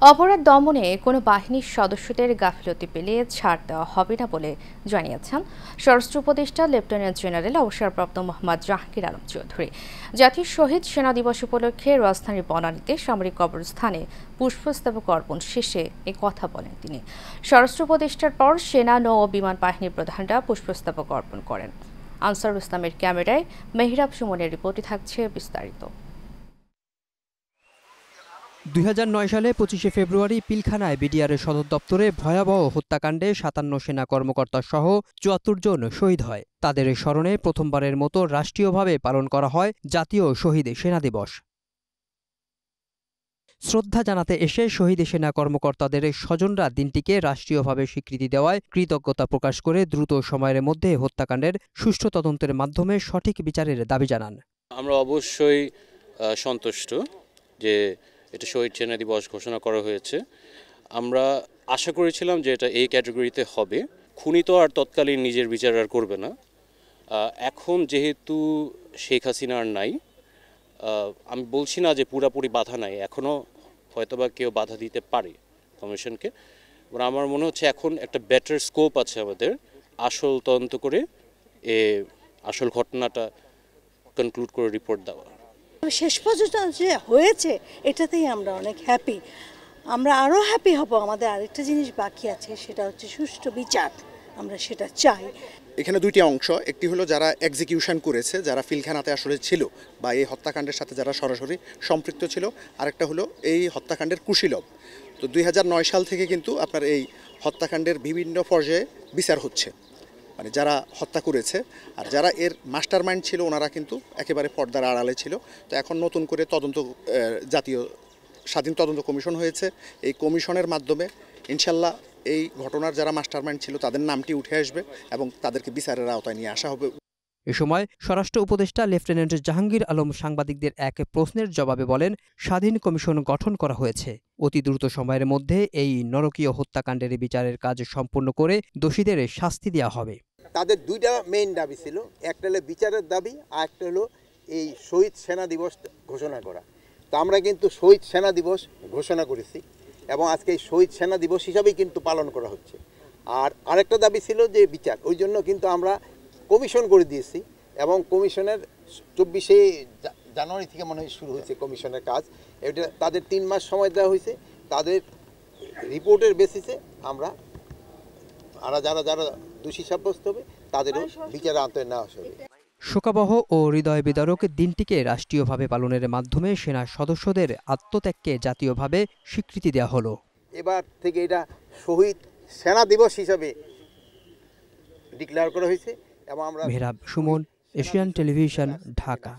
অপরাধ দমনে কোনো বাহিনীর সদস্যদের গাফিলতি পেলে ছাড় দেওয়া হবে না বলে জানিয়েছেন স্বরাষ্ট্র উপদেষ্টা লেফটেন্যান্ট জেনারেল অবসরপ্রাপ্ত মোহাম্মদ জাহাঙ্গীর আলম চৌধুরী। জাতীয় শহীদ সেনা দিবস উপলক্ষে রাজধানীর বনানীতে সামরিক কবরস্থানে পুষ্পস্তবক অর্পণ শেষে এ কথা বলেন তিনি। স্বরাষ্ট্র উপদেষ্টার পর সেনা, নৌ ও বিমান বাহিনীর প্রধানরা পুষ্পস্তবক অর্পণ করেন। আনসারুল ইসলামের ক্যামেরায় মেহরাব সুমনের রিপোর্টে থাকছে বিস্তারিত। 2009 সালে 25শে ফেব্রুয়ারি পিলখানায় বিডিআরের সদর দপ্তরে ভয়াবহ হত্যাকাণ্ডে 57 সেনা কর্মকর্তা সহ 74 জন শহীদ হয়। তাদের স্মরণে প্রথমবারের মতো রাষ্ট্রীয়ভাবে পালন করা হয় জাতীয় শহীদ সেনা দিবস। শ্রদ্ধা জানাতে এসে শহীদ সেনা কর্মকর্তাদের স্বজনরা দিনটিকে রাষ্ট্রীয়ভাবে স্বীকৃতি দেওয়ায় কৃতজ্ঞতা প্রকাশ করে দ্রুত সময়ের মধ্যে হত্যাকাণ্ডের সুষ্ঠু তদন্তের মাধ্যমে সঠিক বিচারের দাবি জানান। আমরা অবশ্যই সন্তুষ্ট যে এটা শহীদ সেনা দিবস ঘোষণা করা হয়েছে। আমরা আশা করেছিলাম যে এটা এই ক্যাটাগরিতে হবে। খুনি তো আর তৎকালীন নিজের বিচার আর করবে না। এখন যেহেতু শেখ হাসিনা আর নাই, আমি বলছি না যে পুরাপুরি বাধা নাই, এখনও হয়তোবা কেউ বাধা দিতে পারে কমিশনকে। আমার মনে হচ্ছে এখন একটা বেটার স্কোপ আছে আমাদের আসল তদন্ত করে আসল ঘটনাটা কনক্লুড করে রিপোর্ট দেওয়া। শেষ পর্যন্ত যে হয়েছে এটাতেই আমরা অনেক হ্যাপি। আমরা আরও হ্যাপি হব। আমাদের আরেকটা জিনিস বাকি আছে, সেটা হচ্ছে সুষ্ঠু বিচার। আমরা সেটা চাই। এখানে দুইটি অংশ, একটি হলো যারা এক্সিকিউশন করেছে, যারা পিলখানাতে আসলে ছিল বা এই হত্যাকাণ্ডের সাথে যারা সরাসরি সম্পৃক্ত ছিল, আরেকটা হলো এই হত্যাকাণ্ডের কুশীলব। তো 2009 সাল থেকে কিন্তু আপনার এই হত্যাকাণ্ডের বিভিন্ন পর্যায়ে বিচার হচ্ছে, মানে যারা হত্যা করেছে আর যারা এর মাস্টার মাইন্ড ছিল ওনারা কিন্তু একেবারে পর্দার আড়ালে ছিল। তো এখন নতুন করে জাতীয় স্বাধীন তদন্ত কমিশন হয়েছে। এই কমিশনের মাধ্যমে ইনশাল্লাহ এই ঘটনার যারা মাস্টার মাইন্ড ছিল তাদের নামটি উঠে আসবে এবং তাদেরকে বিচারের আওতায় নিয়ে আসা হবে। এ সময় স্বরাষ্ট্র উপদেষ্টা লেফটেন্যান্ট জাহাঙ্গীর আলম সাংবাদিকদের এক প্রশ্নের জবাবে বলেন, স্বাধীন কমিশন গঠন করা হয়েছে। অতি দ্রুত সময়ের মধ্যে এই নরকীয় হত্যাকাণ্ডের বিচারের কাজ সম্পূর্ণ করে দোষীদের শাস্তি দেওয়া হবে। তাদের দুইটা মেইন দাবি ছিল, একটা হলো বিচারের দাবি আর একটা হলো এই শহীদ সেনা দিবস ঘোষণা করা। তো আমরা কিন্তু শহীদ সেনা দিবস ঘোষণা করেছি এবং আজকে এই শহীদ সেনা দিবস হিসাবেই কিন্তু পালন করা হচ্ছে। আর আরেকটা দাবি ছিল যে বিচার, ওই জন্য কিন্তু আমরা কমিশন করে দিয়েছি এবং কমিশনের 24শে জানুয়ারি থেকে মনে হয় শুরু হয়েছে কমিশনের কাজ। এটা তাদের 3 মাস সময় দেওয়া হয়েছে। তাদের রিপোর্টের বেসিসে আমরা যারা যারা দোষী সাব্যস্ত হবে তাদেরও বিচারের আওতায় নেওয়া হবে। শোকাবহ ও হৃদয় বিদারক দিনটিকে রাষ্ট্রীয়ভাবে পালনের মাধ্যমে সেনা সদস্যদের আত্মত্যাগকে জাতীয়ভাবে স্বীকৃতি দেওয়া হলো। এবার থেকে এটা শহীদ সেনা দিবস হিসাবে ডিক্লেয়ার করা হয়েছে এবং আমরা মেহরাব সুমন, এশিয়ান টেলিভিশন, ঢাকা।